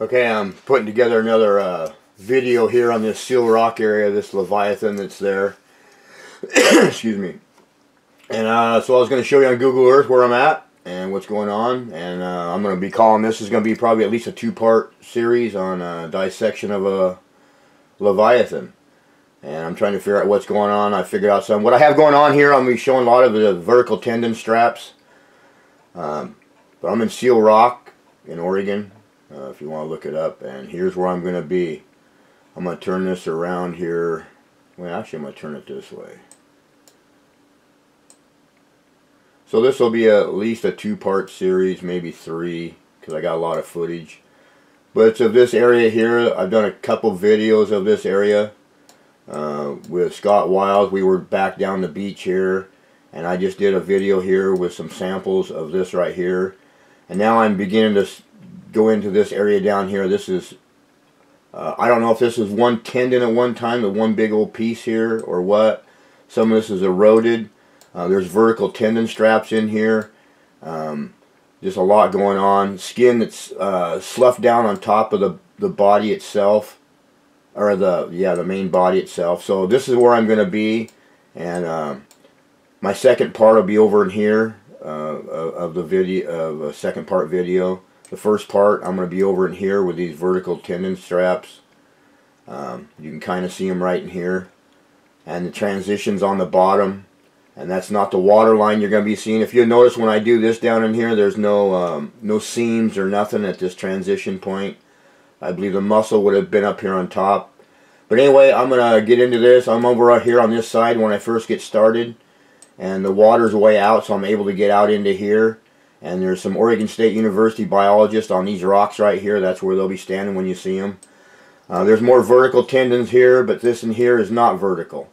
Okay, I'm putting together another video here on this seal rock area, this Leviathan that's there. Excuse me. And so I was going to show you on Google Earth where I'm at and what's going on. And I'm going to be calling this is going to be probably at least a two-part series on dissection of a Leviathan. And I'm trying to figure out what's going on. I figured out some. What I have going on here, I'm going to be showing a lot of the vertical tendon straps. But I'm in Seal Rock in Oregon. If you want to look it up, and here's where I'm going to be. I'm going to turn this around here. Well, actually I'm going to turn it this way. So this will be at least a two-part series, maybe three, because I got a lot of footage. But it's of this area here. I've done a couple videos of this area with Scott Wiles. We were back down the beach here, and I just did a video here with some samples of this right here. And now I'm beginning to go into this area down here. This is, I don't know if this is one tendon at one time, the one big old piece here, or what. Some of this is eroded. There's vertical tendon straps in here. Just a lot going on. Skin that's sloughed down on top of the body itself, or the main body itself. So this is where I'm going to be, and my second part will be over in here of the video, of a second part video. The first part, I'm going to be over in here with these vertical tendon straps. You can kind of see them right in here. And the transitions on the bottom. And that's not the water line you're going to be seeing. If you notice when I do this down in here, there's no seams or nothing at this transition point. I believe the muscle would have been up here on top. But anyway, I'm going to get into this. I'm over right here on this side when I first get started. And the water's way out, so I'm able to get out into here. And there's some Oregon State University biologists on these rocks right here. That's where they'll be standing when you see them. There's more vertical tendons here, but this in here is not vertical.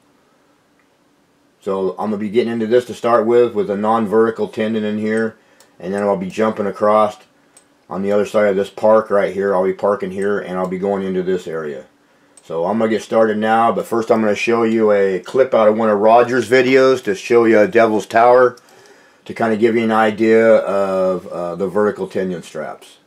So I'm going to be getting into this to start with a non-vertical tendon in here. And then I'll be jumping across on the other side of this park right here. I'll be parking here, and I'll be going into this area. So I'm going to get started now, but first I'm going to show you a clip out of one of Roger's videos to show you a Devil's Tower, to kind of give you an idea of the vertical tendon straps.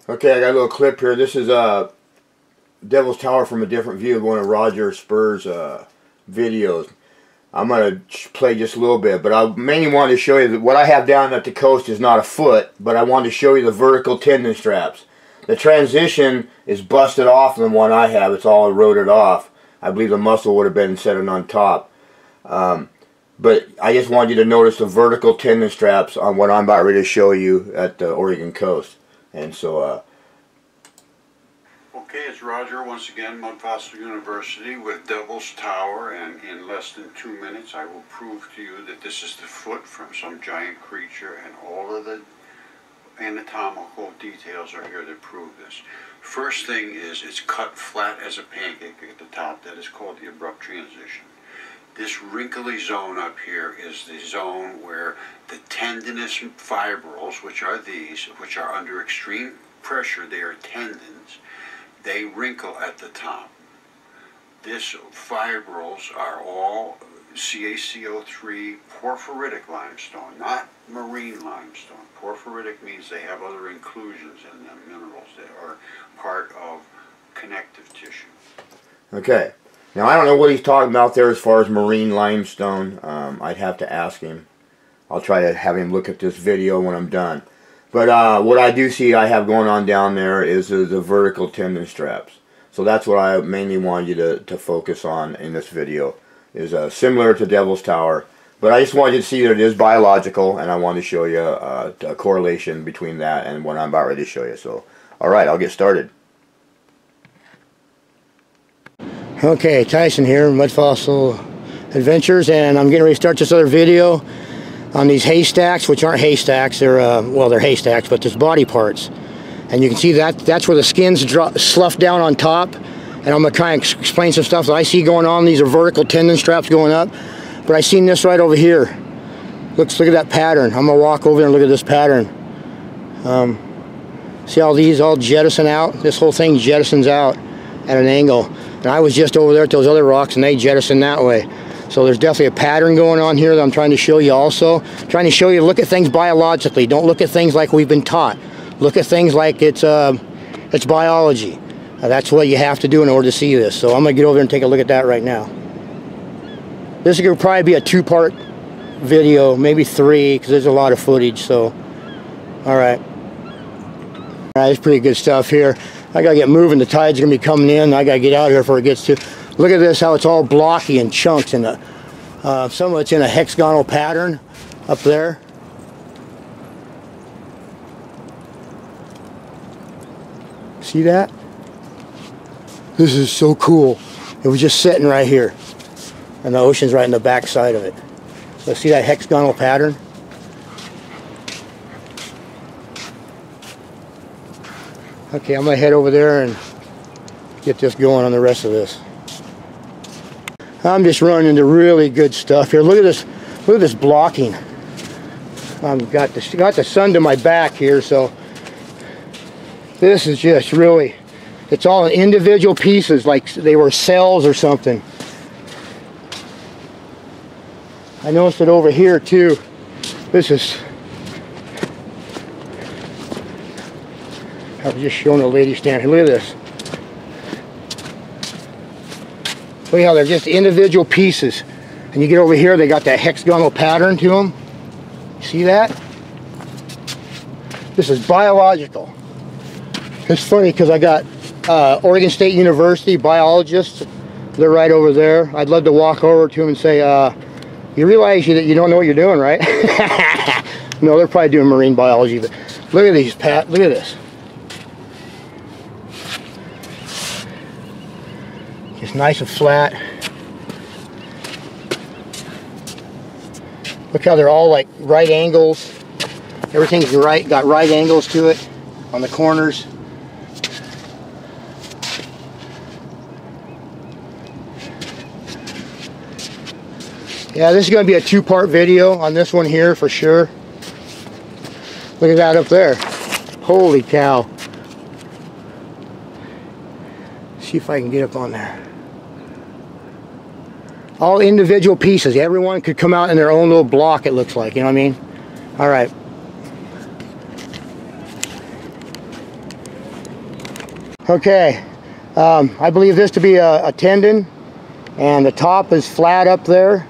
Okay, I got a little clip here. This is Devil's Tower from a different view of one of Roger Spur's videos. I'm going to play just a little bit, but I mainly wanted to show you that what I have down at the coast is not a foot, but I wanted to show you the vertical tendon straps. The transition is busted off than the one I have. It's all eroded off. I believe the muscle would have been setting on top. But I just wanted you to notice the vertical tendon straps on what I'm about ready to show you at the Oregon coast. And so, okay, it's Roger once again, Mudfossil University with Devil's Tower, and in less than 2 minutes I will prove to you that this is the foot from some giant creature, and all of the anatomical details are here to prove this. First thing is it's cut flat as a pancake at the top. That is called the abrupt transition. This wrinkly zone up here is the zone where the tendinous fibrils, which are these, which are under extreme pressure, they are tendons, they wrinkle at the top. These fibrils are all CaCO3 porphyritic limestone, not marine limestone. Porphyritic means they have other inclusions in them, minerals that are part of connective tissue. okay. Now I don't know what he's talking about there as far as marine limestone. I'd have to ask him. I'll try to have him look at this video when I'm done. But what I do see I have going on down there is the vertical tendon straps. So that's what I mainly wanted you to focus on in this video. Is similar to Devil's Tower, but I just wanted you to see that it is biological, and I wanted to show you a correlation between that and what I'm about ready to show you. So, alright, I'll get started. Okay, Tyson here, Mudfossil Adventures, and I'm getting ready to start this other video on these haystacks, which aren't haystacks. They're well, they're haystacks, but there's body parts, and you can see that's where the skin's sloughed down on top. And I'm going to try and explain some stuff that I see going on. These are vertical tendon straps going up. But I seen this right over here. Look at that pattern. I'm going to walk over there and look at this pattern. See how these all jettison out? This whole thing jettisons out at an angle. And I was just over there at those other rocks, and they jettison that way. So there's definitely a pattern going on here that I'm trying to show you also. Trying to show you, look at things biologically. Don't look at things like we've been taught. Look at things like it's biology. That's what you have to do in order to see this. So I'm going to get over there and take a look at that right now. This could probably be a 2-part video, maybe 3, because there's a lot of footage. So, alright. Alright, it's pretty good stuff here. I got to get moving. The tide's going to be coming in. I got to get out here before it gets to... Look at this, how it's all blocky in chunks. And some of it's in a hexagonal pattern up there. See that? This is so cool. It was just sitting right here. And the ocean's right in the back side of it. So see that hexagonal pattern? Okay, I'm going to head over there and get this going on the rest of this. I'm just running into really good stuff here. Look at this. Look at this blocking. I've got the sun to my back here, so this is just really, it's all in individual pieces like they were cells or something. I noticed it over here too. This is, I was just showing a lady standing here. Look at this. Look how they're just individual pieces. And you get over here, they got that hexagonal pattern to them. See that? This is biological. It's funny because I got Oregon State University biologists. They're right over there. I'd love to walk over to them and say, you realize that you don't know what you're doing, right? No, they're probably doing marine biology. But look at these, Pat. Look at this. Just nice and flat. Look how they're all like right angles. Everything's right, got right angles to it on the corners. Yeah, this is going to be a 2-part video on this one here for sure. Look at that up there. Holy cow. See if I can get up on there. All individual pieces. Everyone could come out in their own little block, it looks like. You know what I mean? All right. Okay. I believe this to be a tendon. And the top is flat up there.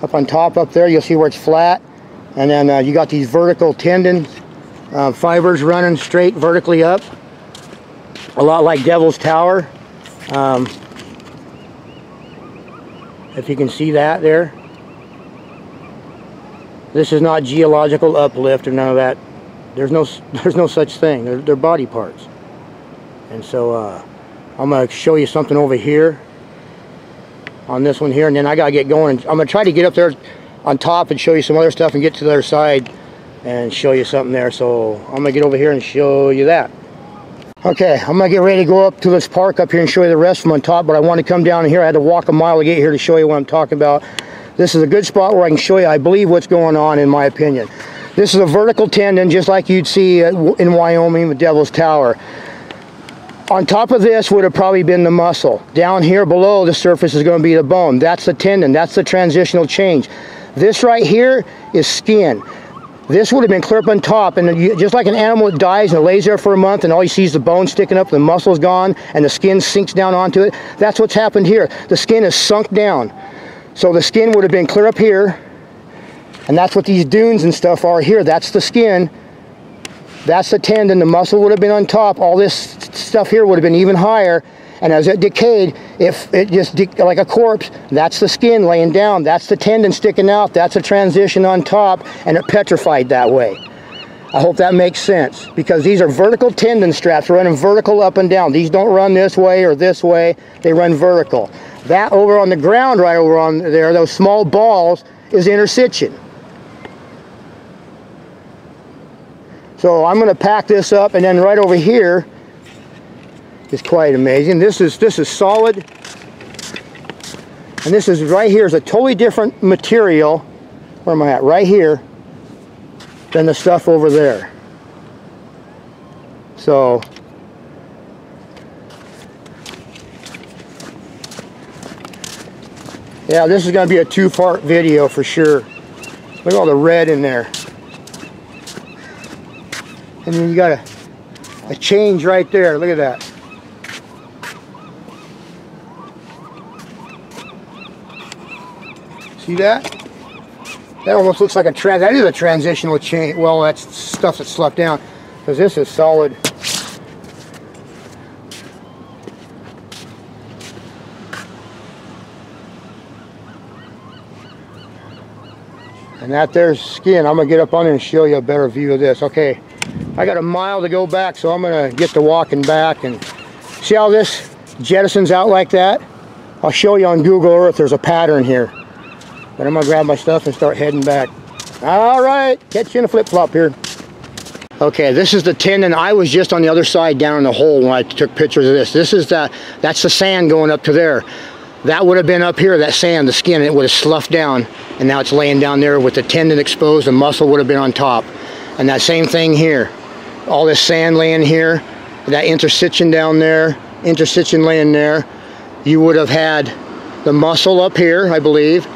Up on top up there, you'll see where it's flat. And then you got these vertical tendon fibers running straight vertically up. A lot like Devil's Tower. If you can see that there. This is not geological uplift or none of that. There's no such thing. They're body parts. And so I'm going to show you something over here on this one here, and then I got to get going. I'm going to try to get up there on top and show you some other stuff and get to the other side and show you something there. So I'm going to get over here and show you that. Okay, I'm going to get ready to go up to this park up here and show you the rest from on top, but I want to come down here. I had to walk a mile to get here to show you what I'm talking about. This is a good spot where I can show you, I believe, what's going on in my opinion. This is a vertical tendon just like you'd see in Wyoming with Devil's Tower. On top of this would have probably been the muscle. Down here below the surface is going to be the bone. That's the tendon. That's the transitional change. This right here is skin. This would have been clear up on top, and just like an animal that dies and it lays there for a month and all you see is the bone sticking up, the muscle's gone, and the skin sinks down onto it. That's what's happened here. The skin is sunk down. So the skin would have been clear up here, and that's what these dunes and stuff are here. That's the skin. That's the tendon. The muscle would have been on top. All this stuff here would have been even higher. And as it decayed, if it just like a corpse, that's the skin laying down. That's the tendon sticking out. That's a transition on top, and it petrified that way. I hope that makes sense, because these are vertical tendon straps running vertical up and down. These don't run this way or this way. They run vertical. That over on the ground, right over on there, those small balls, is interstitium. So I'm going to pack this up, and then right over here is quite amazing. This is solid, and this is right here is a totally different material. Where am I at? Right here, than the stuff over there. So Yeah, this is going to be a two-part video for sure. Look at all the red in there. And then you got a change right there. Look at that. See that? That almost looks like that is a transitional change. Well, that's stuff that's sloughed down, because this is solid. And that there's skin. I'm gonna get up on there and show you a better view of this. Okay, I got a mile to go back, so I'm gonna get to walking back. And see how this jettisons out like that? I'll show you on Google Earth. There's a pattern here. But I'm gonna grab my stuff and start heading back. All right, catch you in a flip-flop here. Okay, this is the tendon. I was just on the other side down in the hole when I took pictures of this. That's the sand going up to there. That would have been up here, that sand, the skin, it would have sloughed down, and now it's laying down there with the tendon exposed. The muscle would have been on top. And that same thing here. All this sand laying here, that interstitium down there, interstitium laying there. You would have had the muscle up here, I believe.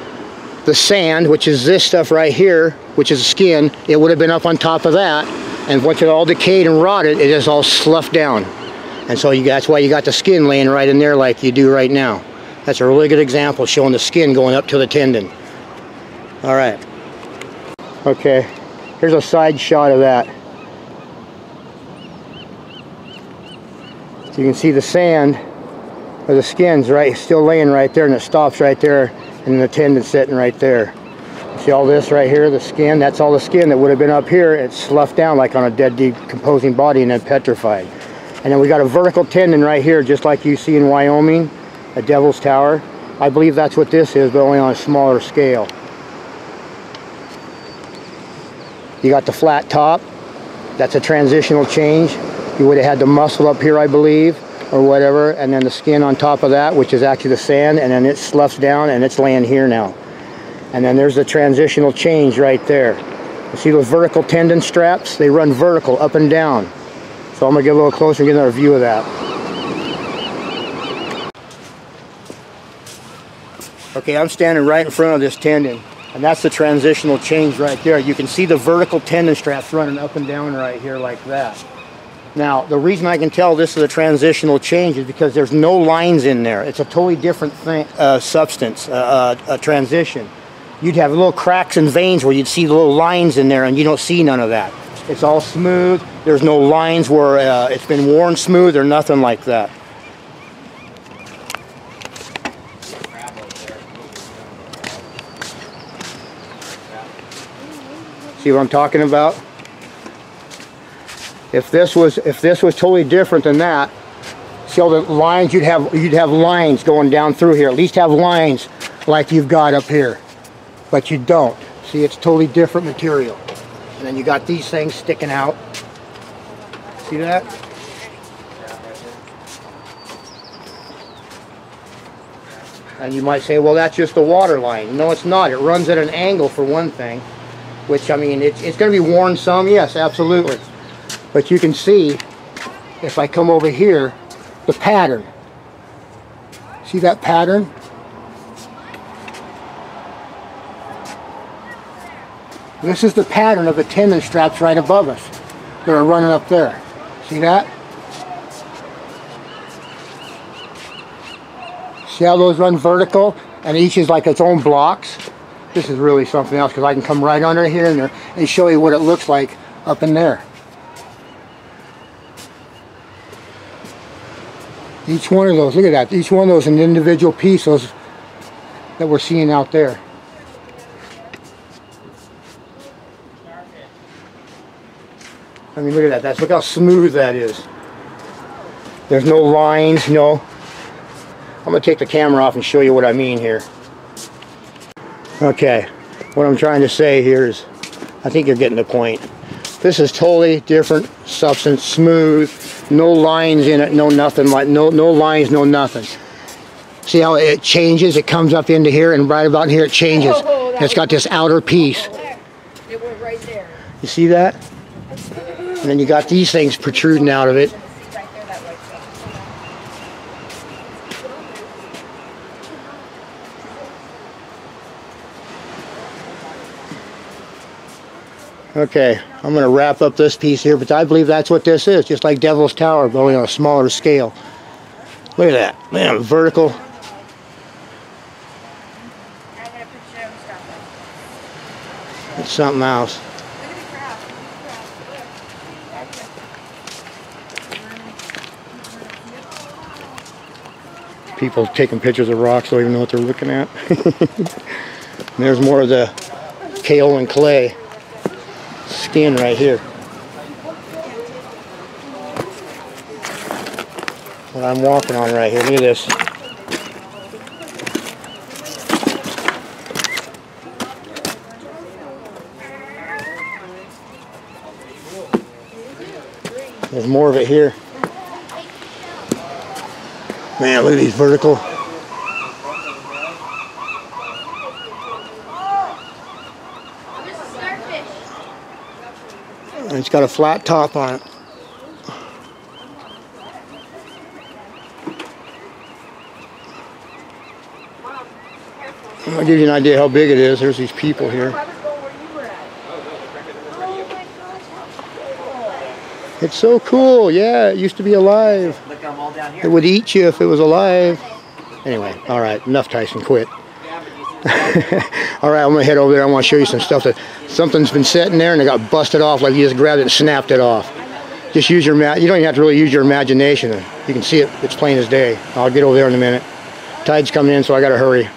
The sand, which is this stuff right here, which is the skin, it would have been up on top of that, and once it all decayed and rotted, it is all sloughed down. And so that's why you got the skin laying right in there like you do right now. That's a really good example showing the skin going up to the tendon. All right. Okay, here's a side shot of that. So you can see the sand, or the skin's right, still laying right there, and it stops right there. And the tendon sitting right there. See all this right here, the skin, that's all the skin that would have been up here. It's sloughed down like on a dead decomposing body and then petrified. And then we got a vertical tendon right here, just like you see in Wyoming, a Devil's Tower. I believe that's what this is, but only on a smaller scale. You got the flat top, that's a transitional change. You would have had the muscle up here, I believe, or whatever, and then the skin on top of that, which is actually the sand, and then it sloughs down and it's laying here now. And then there's the transitional change right there. You see those vertical tendon straps? They run vertical, up and down. So I'm gonna get a little closer and get another view of that. Okay, I'm standing right in front of this tendon, and that's the transitional change right there. You can see the vertical tendon straps running up and down right here like that. Now, the reason I can tell this is a transitional change is because there's no lines in there. It's a totally different thing, substance, a transition. You'd have little cracks and veins where you'd see little lines in there, and you don't see none of that. It's all smooth. There's no lines where it's been worn smooth or nothing like that. See what I'm talking about? If this was totally different than that, see all the lines, you'd have lines going down through here. At least have lines like you've got up here, but you don't. See, it's totally different material. And then you got these things sticking out. See that? And you might say, well, that's just the water line. No, it's not. It runs at an angle for one thing, which, I mean, it's going to be worn some, yes, absolutely. But you can see, if I come over here, the pattern. See that pattern? This is the pattern of the tendon straps right above us that are running up there. See that? See how those run vertical? And each is like its own blocks. This is really something else, because I can come right under here and show you what it looks like up in there. Each one of those, look at that, each one of those is an individual piece that we're seeing out there. I mean, look at that, look how smooth that is. There's no lines, no. I'm going to take the camera off and show you what I mean here. Okay, what I'm trying to say here is, I think you're getting the point. This is totally different substance, smooth, no lines in it, no nothing, like no lines, no nothing. See how it changes? It comes up into here, and right about here it changes. And it's got this outer piece. It went right there. You see that? And then you got these things protruding out of it. Okay, I'm going to wrap up this piece here, but I believe that's what this is, just like Devil's Tower, but only on a smaller scale. Look at that, man, vertical. It's something else. People taking pictures of rocks don't even know what they're looking at. And there's more of the kale and clay skin right here. What I'm walking on right here, look at this. There's more of it here. Man, look at these vertical. It's got a flat top on it. I'll give you an idea how big it is. There's these people here. It's so cool. Yeah, it used to be alive. It would eat you if it was alive. Anyway, all right, enough Tyson, quit. All right, I'm gonna head over there. I want to show you some stuff that something's been sitting there and it got busted off, like you just grabbed it and snapped it off. Just use your you don't even have to really use your imagination. You can see it. It's plain as day. I'll get over there in a minute. Tide's coming in, so I gotta hurry.